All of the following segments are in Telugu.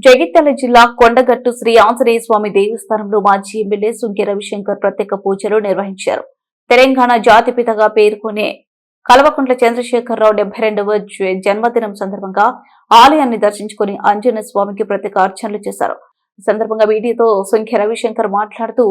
జగిత్యాల జిల్లా కొండగట్టు శ్రీ ఆంజనేయ స్వామి దేవస్థానంలో మాజీ ఎమ్మెల్యే సుంకె రవిశంకర్ ప్రత్యేక పూజలు నిర్వహించారు. తెలంగాణ జాతిపితగా పేర్కొనే కల్వకుంట్ల చంద్రశేఖరరావు 72వ జన్మదినం సందర్భంగా ఆలయాన్ని దర్శించుకుని ఆంజనేయ స్వామికి ప్రత్యేక అర్చనలు చేశారు. ఈ సందర్భంగా మీడియాతో సుంకె రవిశంకర్ మాట్లాడుతూ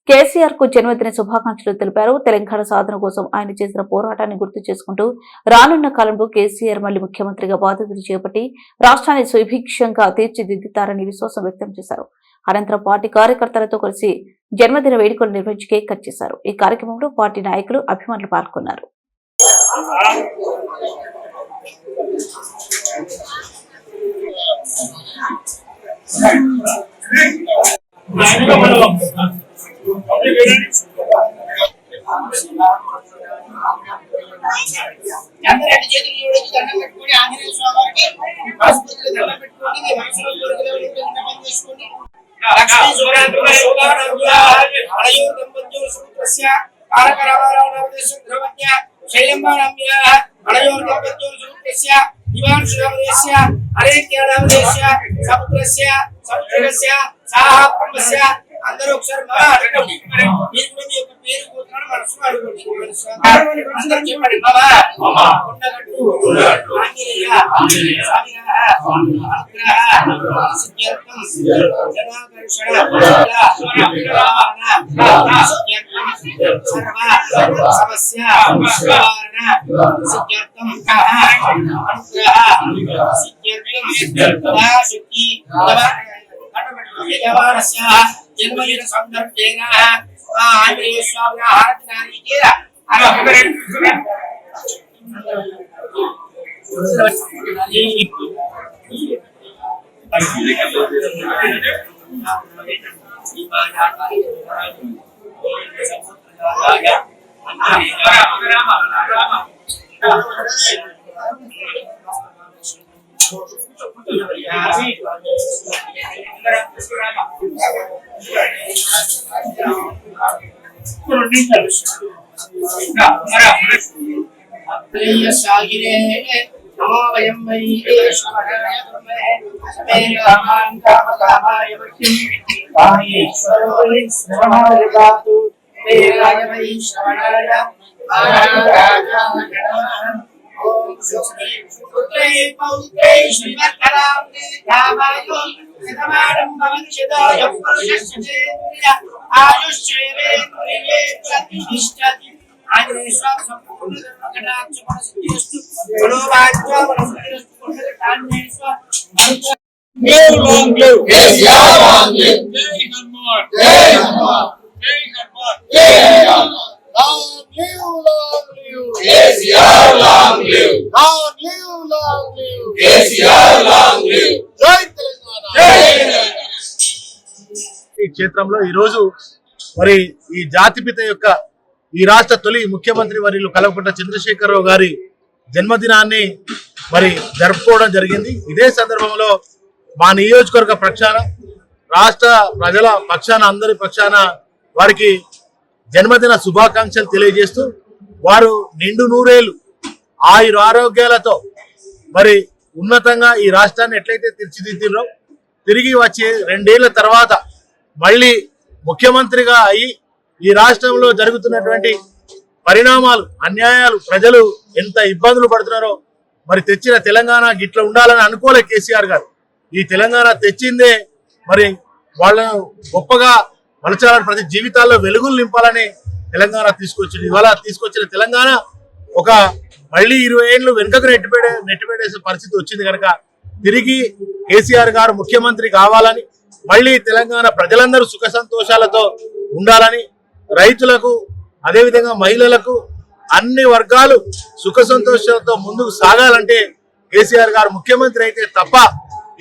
కేసీఆర్ కు జన్మదిన శుభాకాంక్షలు తెలిపారు. తెలంగాణ సాధన కోసం ఆయన చేసిన పోరాటాన్ని గుర్తు చేసుకుంటూ రానున్న కాలంలో కేసీఆర్ మళ్లీ ముఖ్యమంత్రిగా బాధ్యతలు చేపట్టి రాష్ట్రాన్ని సుభిక్షంగా తీర్చిదిద్దుతారని విశ్వాసం వ్యక్తం చేశారు. అనంతరం పార్టీ కార్యకర్తలతో కలిసి జన్మదిన వేడుకలు నిర్వహించి కేక్ కట్ చేశారు. ఈ కార్యక్రమంలో పార్టీ నాయకులు, అభిమానులు పాల్గొన్నారు. అందరూ ఒకసారి అడగండి. మీరు కూడా మీ యొక్క పేరు పోతున్నాడు మనసులో అడగండి. అందరూ చెప్పండి. కొండగట్టు ఆంజనేయ जन्मदिन संदर्भेन आंजनेय स्वामी आराधनानि केला long live KCR, long live Jai Hanuman, Jai Hanuman, Jai Hanuman, Jai Hanuman. Long live KCR, long live, long live KCR, long live. Jai Telangana, Jai Telangana. ఈ క్షేత్రంలో ఈ రోజు మరి ఈ జాతిపిత యొక్క ఈ రాష్ట్ర తొలి ముఖ్యమంత్రి వర్యులు కల్వకుంట్ల చంద్రశేఖరరావు గారి జన్మదినాన్ని మరి జరుపుకోవడం జరిగింది. ఇదే సందర్భంలో మా నియోజకవర్గ పక్షాన, రాష్ట్ర ప్రజల పక్షాన, అందరి పక్షాన వారికి జన్మదిన శుభాకాంక్షలు తెలియజేస్తూ వారు నిండు నూరేళ్లు ఆయుర ఆరోగ్యాలతో మరి ఉన్నతంగా ఈ రాష్ట్రాన్ని ఎట్లయితే తీర్చిదిద్దిరో తిరిగి వచ్చే 2 ఏళ్ల తర్వాత మళ్ళీ ముఖ్యమంత్రిగా అయ్యి ఈ రాష్ట్రంలో జరుగుతున్నటువంటి పరిణామాలు, అన్యాయాలు, ప్రజలు ఎంత ఇబ్బందులు పడుతున్నారో మరి తెచ్చిన తెలంగాణ గిట్ల ఉండాలని అనుకోలే కేసీఆర్ గారు. ఈ తెలంగాణ తెచ్చిందే మరి వాళ్ళను గొప్పగా మలచాలని, ప్రతి జీవితాల్లో వెలుగులు నింపాలని తెలంగాణ తీసుకొచ్చింది. ఇవాళ తీసుకొచ్చిన తెలంగాణ ఒక మళ్ళీ 20 ఏళ్ళు వెనుకకు నెట్టిపెట్టేసే పరిస్థితి వచ్చింది కనుక తిరిగి కేసీఆర్ గారు ముఖ్యమంత్రి కావాలని, మళ్ళీ తెలంగాణ ప్రజలందరూ సుఖ సంతోషాలతో ఉండాలని, రైతులకు అదేవిధంగా మహిళలకు అన్ని వర్గాలు సుఖ సంతోషాలతో ముందుకు సాగాలంటే కేసీఆర్ గారు ముఖ్యమంత్రి అయితే తప్ప,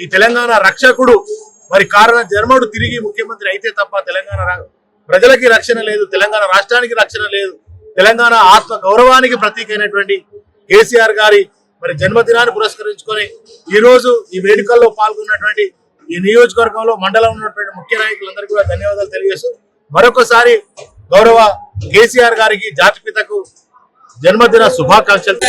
ఈ తెలంగాణ రక్షకుడు మరి కారణ జన్ముడు తిరిగి ముఖ్యమంత్రి అయితే తప్ప తెలంగాణ ప్రజలకి రక్షణ లేదు, తెలంగాణ రాష్ట్రానికి రక్షణ లేదు. తెలంగాణ ఆత్మ గౌరవానికి ప్రతీక అయినటువంటి కేసీఆర్ గారి మరి జన్మదినాన్ని పురస్కరించుకొని ఈ రోజు ఈ వేడుకల్లో పాల్గొన్నటువంటి ఈ నియోజకవర్గంలో మండలం ఉన్నటువంటి ముఖ్య నాయకులందరికీ కూడా ధన్యవాదాలు తెలియజేస్తూ మరొకసారి గౌరవ కేసీఆర్ గారికి, జాతిపితకు జన్మదిన శుభాకాంక్షలు.